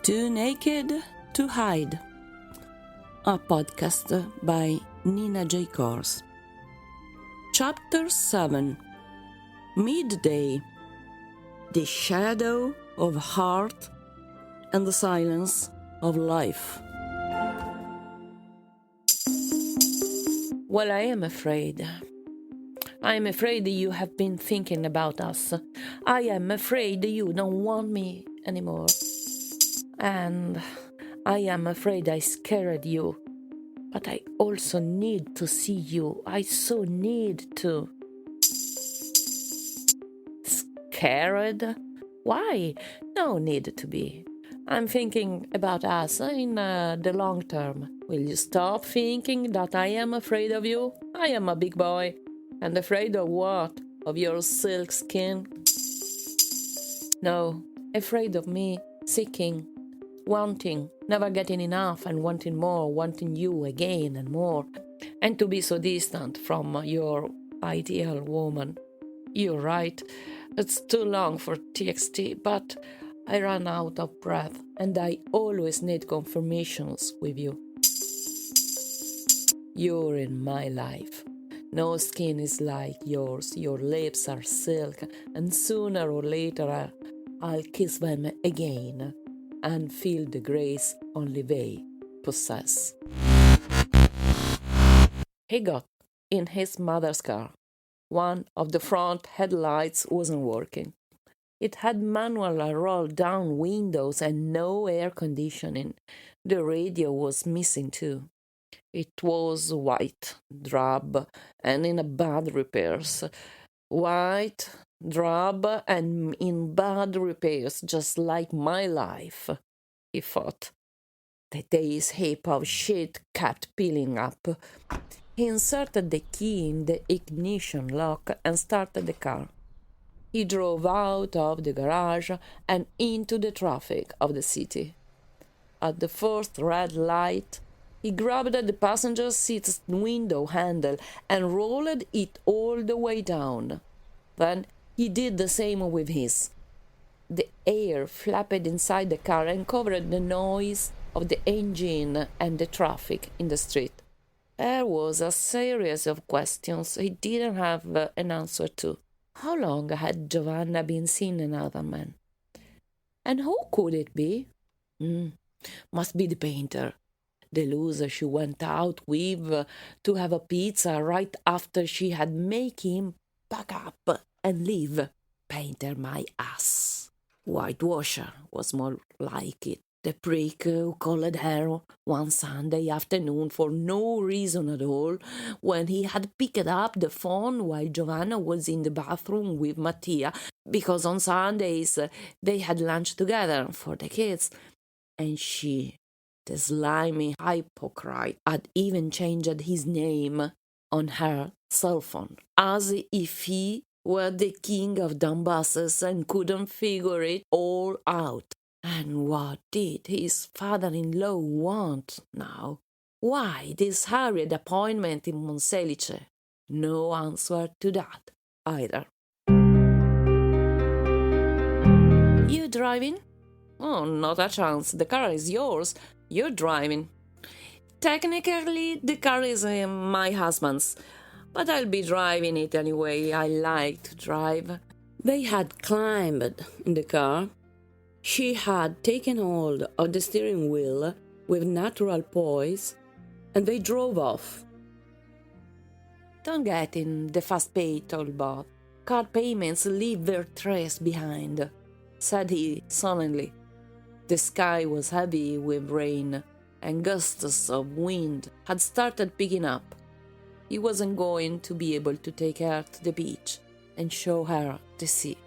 Too Naked to Hide, a podcast by Nina J. Kors. Chapter 7. Midday. The shadow of heart and the silence of life. Well, I am afraid. I am afraid you have been thinking about us. I am afraid you don't want me anymore. And I am afraid I scared you. But I also need to see you. I so need to. Scared? Why? No need to be. I'm thinking about us in the long term. Will you stop thinking that I am afraid of you? I am a big boy. And afraid of what? Of your silk skin? No, afraid of me seeking, wanting, never getting enough and wanting more, wanting you again and more, and to be so distant from your ideal woman. You're right, it's too long for TXT, but I run out of breath and I always need confirmations with you. You're in my life. No skin is like yours, your lips are silk, and sooner or later I'll kiss them again and feel the grace only they possess. He got in his mother's car. One of the front headlights wasn't working. It had manual roll-down windows and no air conditioning. The radio was missing too. It was white, drab, and in a bad repairs. White, drab, and in bad repairs, just like my life, he thought. The day's heap of shit kept piling up. He inserted the key in the ignition lock and started the car. He drove out of the garage and into the traffic of the city. At the first red light, he grabbed the passenger seat's window handle and rolled it all the way down. Then he did the same with his. The air flapped inside the car and covered the noise of the engine and the traffic in the street. There was a series of questions he didn't have an answer to. How long had Giovanna been seeing another man? And who could it be? Must be the painter. The loser she went out with to have a pizza right after she had made him pack up and leave. Painter my ass. Whitewasher was more like it. The prick who called her one Sunday afternoon for no reason at all when he had picked up the phone while Giovanna was in the bathroom with Mattia, because on Sundays they had lunch together for the kids, and she, the slimy hypocrite, had even changed his name on her cell phone, as if he were the king of Dumbasses and couldn't figure it all out. And what did his father-in-law want now? Why this hurried appointment in Monselice? No answer to that either. You driving? Oh, not a chance. The car is yours. You're driving. Technically, the car is my husband's, but I'll be driving it anyway. I like to drive. They had climbed in the car. She had taken hold of the steering wheel with natural poise, and they drove off. Don't get in the fast-paced old Bob. Car payments leave their trace behind, said he sullenly. The sky was heavy with rain, and gusts of wind had started picking up. He wasn't going to be able to take her to the beach and show her the sea.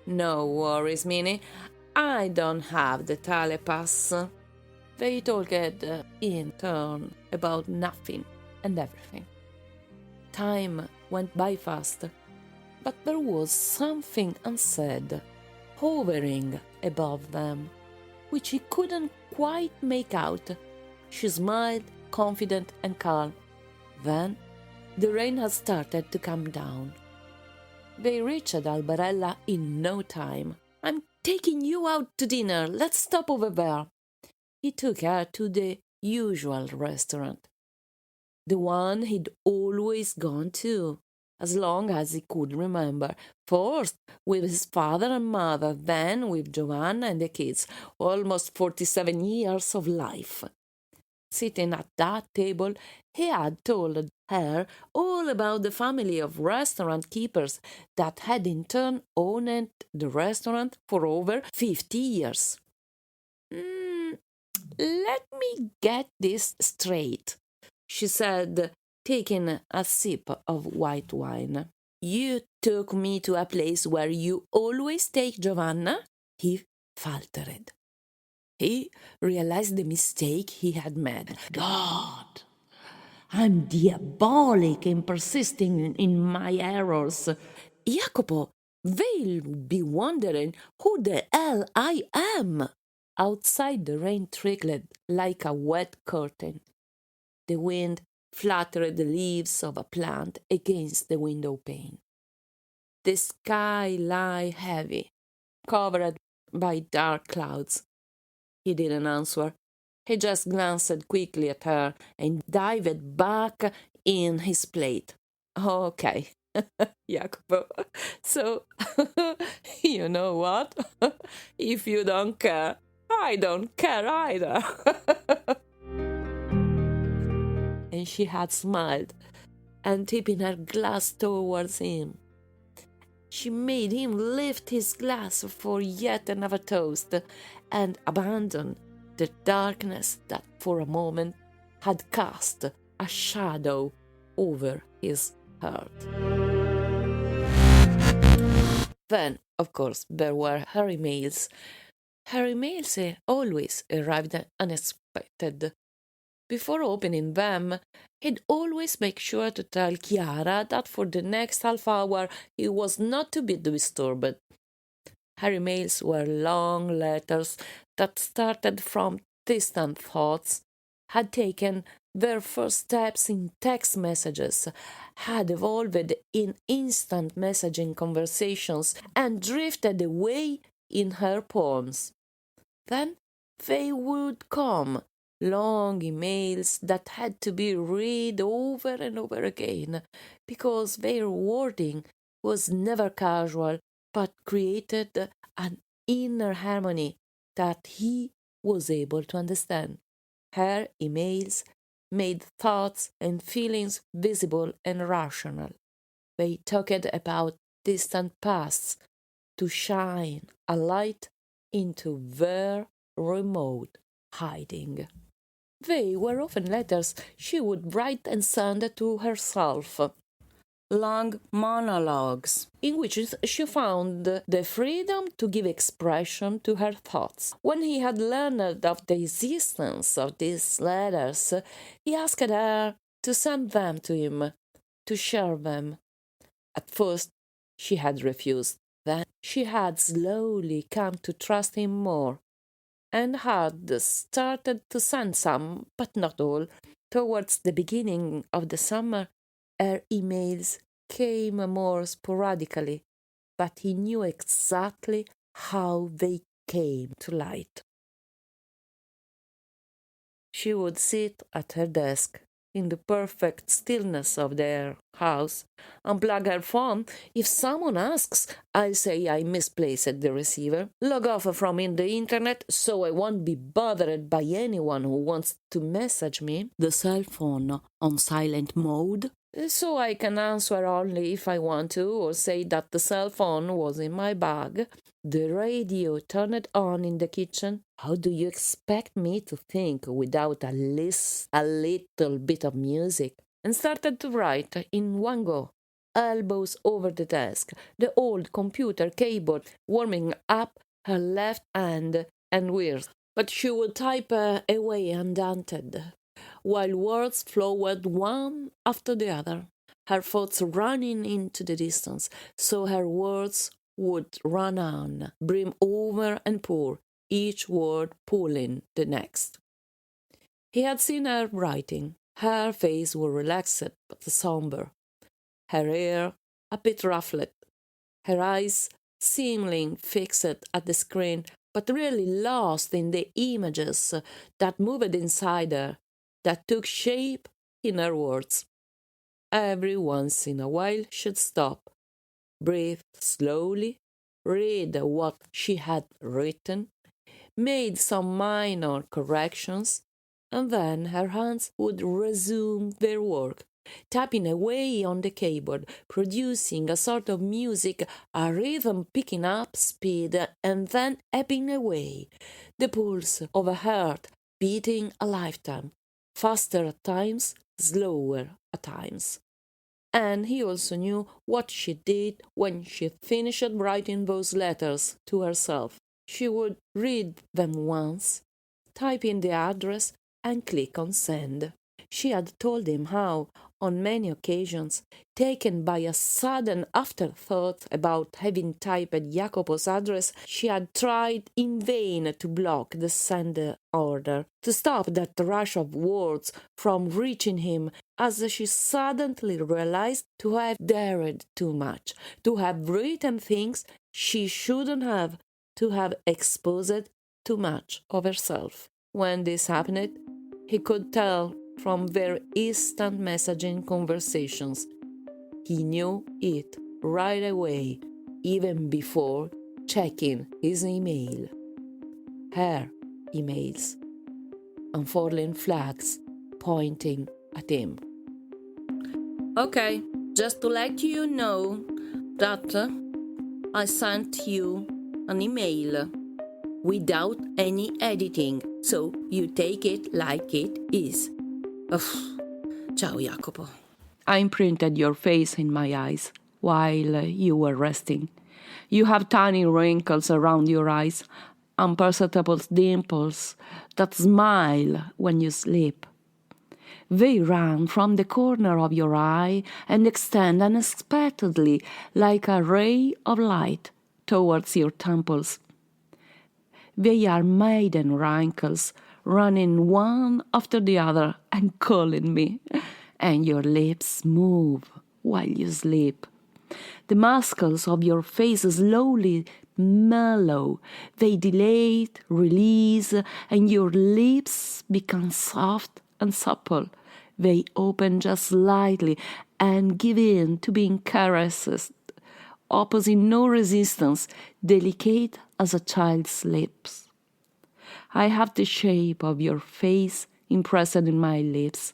No worries, Minnie. I don't have the telepass. They talked in turn about nothing and everything. Time went by fast, but there was something unsaid, hovering above them, which he couldn't quite make out. She smiled, confident and calm. Then the rain had started to come down. They reached Albarella in no time. I'm taking you out to dinner. Let's stop over there." He took her to the usual restaurant, the one he'd always gone to, as long as he could remember. First with his father and mother, then with Giovanna and the kids. Almost 47 years of life. Sitting at that table, he had told her all about the family of restaurant keepers that had in turn owned the restaurant for over 50 years. Let me get this straight," she said, taking a sip of white wine. "You took me to a place where you always take Giovanna?" He faltered. He realized the mistake he had made. God, I'm diabolic in persisting in my errors. Jacopo, they'll be wondering who the hell I am. Outside, the rain trickled like a wet curtain. The wind fluttered the leaves of a plant against the window pane. The sky lay heavy, covered by dark clouds. He didn't answer. He just glanced quickly at her and dived back in his plate. "Okay, Jacopo, so you know what? If you don't care, I don't care either." And she had smiled and tipping her glass towards him. She made him lift his glass for yet another toast and abandon the darkness that for a moment had cast a shadow over his heart. Then, of course, there were her emails. Her emails always arrived unexpected. Before opening them, he'd always make sure to tell Chiara that for the next half hour he was not to be disturbed. Her emails were long letters that started from distant thoughts, had taken their first steps in text messages, had evolved in instant messaging conversations, and drifted away in her poems. Then they would come, long emails that had to be read over and over again, because their wording was never casual, but created an inner harmony that he was able to understand. Her emails made thoughts and feelings visible and rational. They talked about distant pasts to shine a light into their remote hiding. They were often letters she would write and send to herself, long monologues in which she found the freedom to give expression to her thoughts. When he had learned of the existence of these letters, he asked her to send them to him, to share them. At first, she had refused. Then she had slowly come to trust him more, and had started to send some, but not all. Towards the beginning of the summer, her emails came more sporadically, but he knew exactly how they came to light. She would sit at her desk in the perfect stillness of their house, unplug her phone. If someone asks, I'll say I misplaced the receiver, log off from the internet so I won't be bothered by anyone who wants to message me, the cell phone on silent mode, so I can answer only if I want to, or say that the cell phone was in my bag, the radio turned on in the kitchen. How do you expect me to think without at least a little bit of music? And started to write in one go, elbows over the desk, the old computer keyboard warming up her left hand and weird. But she would type away undaunted, while words flowed one after the other, her thoughts running into the distance, so her words would run on, brim over and pour, each word pulling the next. He had seen her writing. Her face was relaxed but somber, her hair a bit ruffled, her eyes seemingly fixed at the screen, but really lost in the images that moved inside her, that took shape in her words. Every once in a while she'd stop, breathe slowly, read what she had written, made some minor corrections, and then her hands would resume their work, tapping away on the keyboard, producing a sort of music, a rhythm picking up speed and then ebbing away, the pulse of a heart beating a lifetime, faster at times, slower at times. And he also knew what she did when she finished writing those letters to herself. She would read them once, type in the address, and click on send. She had told him how, on many occasions, taken by a sudden afterthought about having typed Jacopo's address, she had tried in vain to block the send order, to stop that rush of words from reaching him, as she suddenly realized to have dared too much, to have written things she shouldn't have, to have exposed too much of herself. When this happened, he could tell from their instant messaging conversations. He knew it right away, even before checking his email. Her emails, unfurling flags pointing at him. Okay, just to let you know that I sent you an email without any editing, so you take it like it is. Ugh. Ciao, Jacopo. I imprinted your face in my eyes while you were resting. You have tiny wrinkles around your eyes, imperceptible dimples that smile when you sleep. They run from the corner of your eye and extend unexpectedly like a ray of light towards your temples. They are maiden wrinkles, running one after the other and calling me, and your lips move while you sleep. The muscles of your face slowly mellow, they dilate, release, and your lips become soft and supple. They open just slightly and give in to being caressed, opposing no resistance, delicate as a child's lips. I have the shape of your face impressed in my lips,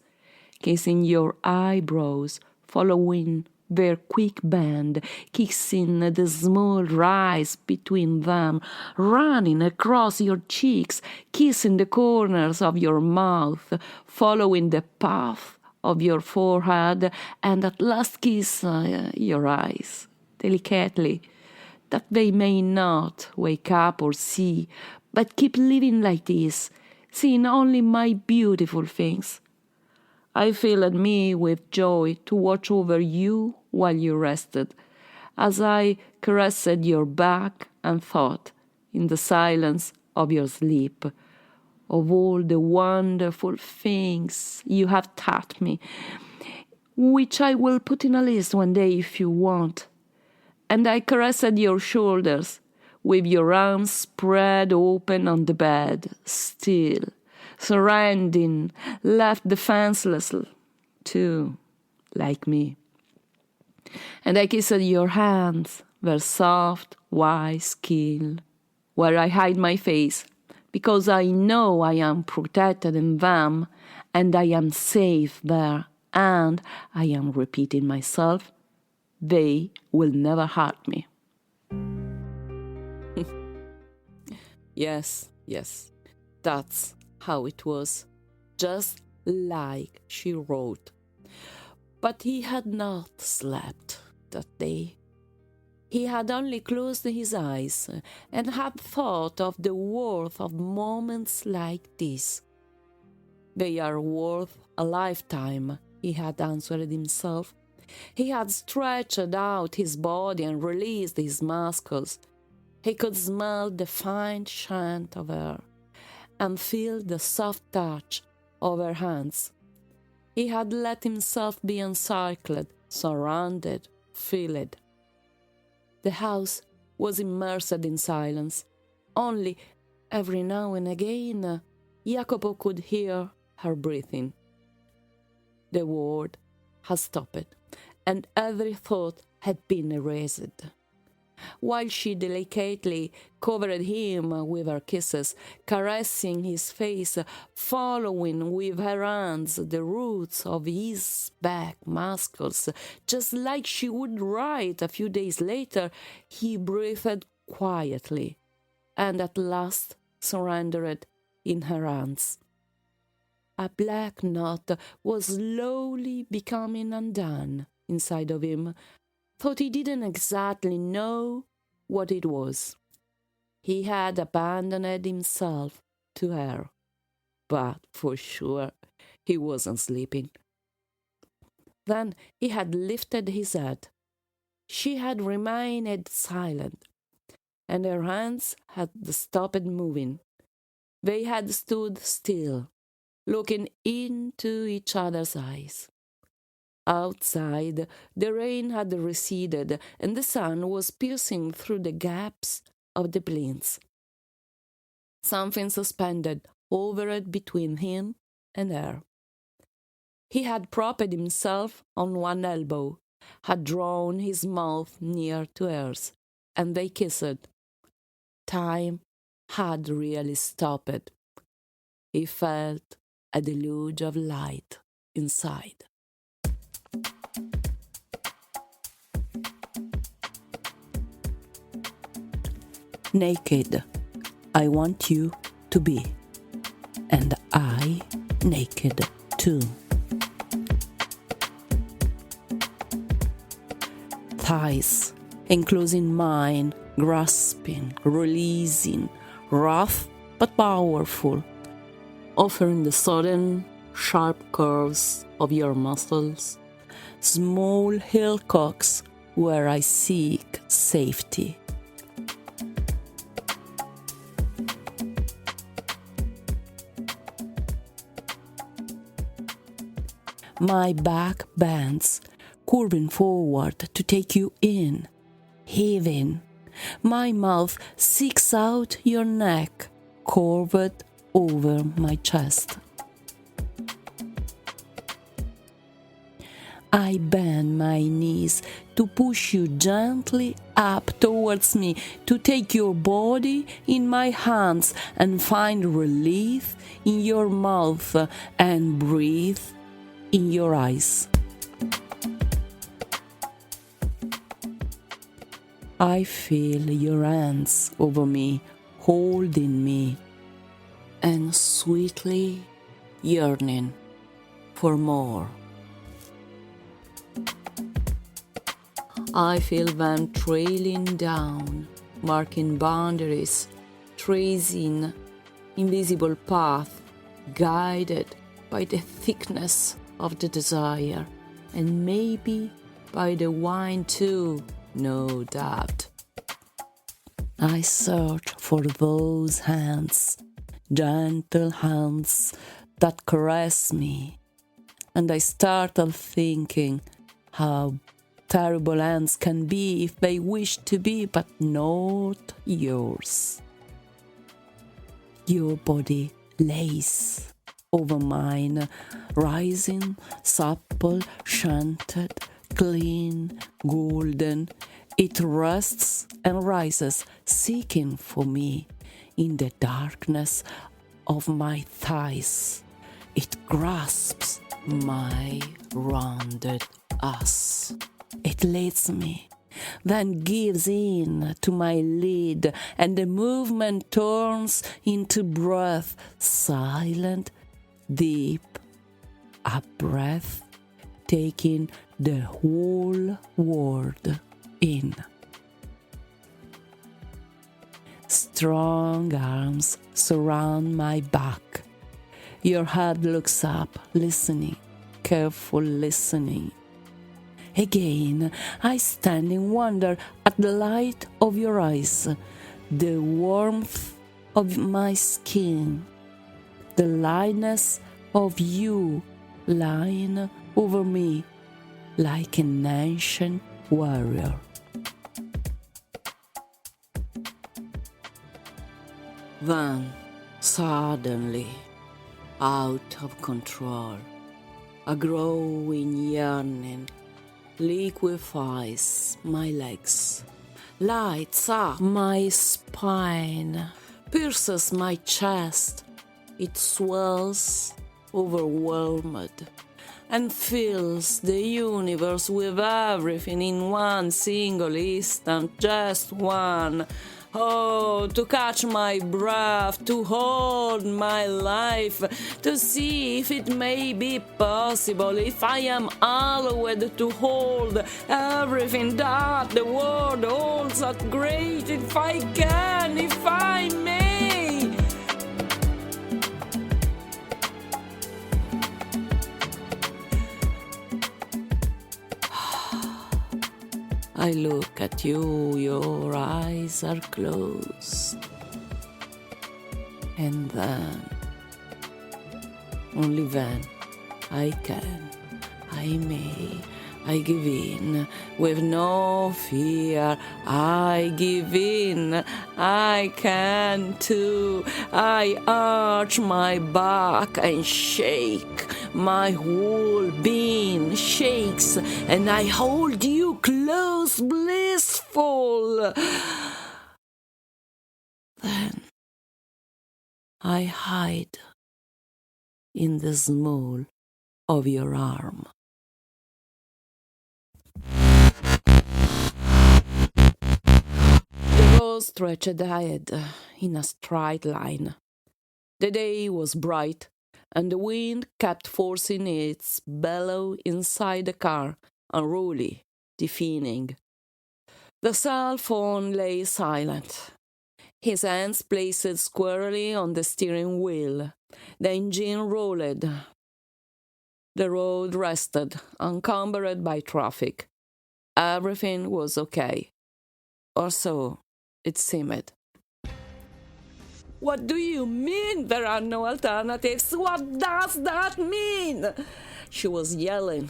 kissing your eyebrows, following their quick bend, kissing the small rise between them, running across your cheeks, kissing the corners of your mouth, following the path of your forehead, and at last kiss your eyes, delicately, that they may not wake up or see, but keep living like this, seeing only my beautiful things. I filled me with joy to watch over you while you rested, as I caressed your back and thought, in the silence of your sleep, of all the wonderful things you have taught me, which I will put in a list one day if you want. And I caressed your shoulders, with your arms spread open on the bed, still, surrounding, left defenseless, too, like me. And I kissed your hands, their soft, white skin, where I hide my face, because I know I am protected in them, and I am safe there, and I am repeating myself, they will never hurt me. Yes, that's how it was, just like she wrote. But he had not slept that day. He had only closed his eyes and had thought of the worth of moments like this. They are worth a lifetime, he had answered himself. He had stretched out his body and released his muscles. He could smell the fine scent of her and feel the soft touch of her hands. He had let himself be encircled, surrounded, filled. The house was immersed in silence. Only every now and again, Jacopo could hear her breathing. The world had stopped, and every thought had been erased. While she delicately covered him with her kisses, caressing his face, following with her hands the roots of his back muscles, just like she would write a few days later, he breathed quietly, and at last surrendered in her hands. A black knot was slowly becoming undone inside of him, though he didn't exactly know what it was. He had abandoned himself to her, but for sure he wasn't sleeping. Then he had lifted his head. She had remained silent, and her hands had stopped moving. They had stood still, looking into each other's eyes. Outside, the rain had receded, and the sun was piercing through the gaps of the blinds. Something suspended hovered between him and her. He had propped himself on one elbow, had drawn his mouth near to hers, and they kissed. Time had really stopped. He felt a deluge of light inside. Naked, I want you to be, and I naked too. Thighs enclosing mine, grasping, releasing, rough but powerful, offering the sudden, sharp curves of your muscles, small hillocks where I seek safety. My back bends, curving forward to take you in, heaving. My mouth seeks out your neck, curved over my chest. I bend my knees to push you gently up towards me, to take your body in my hands and find relief in your mouth and breathe in your eyes. I feel your hands over me, holding me, and sweetly yearning for more. I feel them trailing down, marking boundaries, tracing invisible path, guided by the thickness of the desire, and maybe by the wine too, no doubt. I search for those hands, gentle hands that caress me, and I startle thinking how terrible hands can be if they wish to be, but not yours. Your body lays over mine, rising, supple, scented, clean, golden. It rests and rises, seeking for me in the darkness of my thighs. It grasps my rounded ass. It leads me, then gives in to my lead, and the movement turns into breath, silent, deep, a breath taking the whole world in. Strong arms surround my back. Your head looks up, listening, careful listening. Again, I stand in wonder at the light of your eyes, the warmth of my skin, the lightness of you lying over me like an ancient warrior. Then, suddenly, out of control, a growing yearning liquefies my legs, lights up my spine, pierces my chest. It swells, overwhelmed, and fills the universe with everything in one single instant, just one. Oh, to catch my breath, to hold my life, to see if it may be possible, if I am allowed to hold everything that the world holds at great, if I can, if I may. I look at you, your eyes are closed. And then, only then, I can, I may, I give in. With no fear, I give in. I can too. I arch my back and shake. My whole being shakes, and I hold you close, blissful. Then I hide in the small of your arm. The road stretched ahead in a straight line. The day was bright, and the wind kept forcing its bellow inside the car, unruly, deafening. The cell phone lay silent, his hands placed squarely on the steering wheel. The engine rolled. The road rested, uncumbered by traffic. Everything was okay. Or so it seemed. What do you mean there are no alternatives? What does that mean? She was yelling.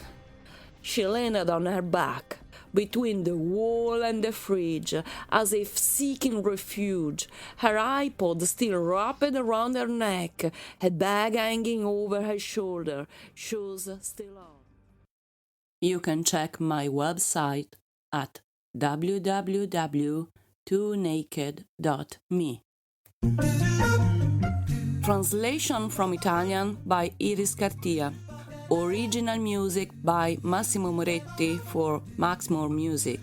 She leaned on her back, between the wall and the fridge, as if seeking refuge, her iPod still wrapped around her neck, a bag hanging over her shoulder, shoes still on. You can check my website at www.toonaked.me. Translation from Italian by Iris Cartia. Original music by Massimo Moretti for Maxmore Music.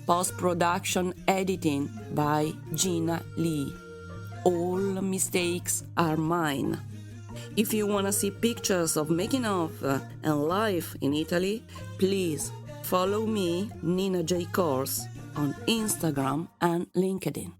Post-production editing by Gina Lee. All mistakes are mine. If you want to see pictures of making of and life in Italy, please follow me, Nina J. Kors, on Instagram and LinkedIn.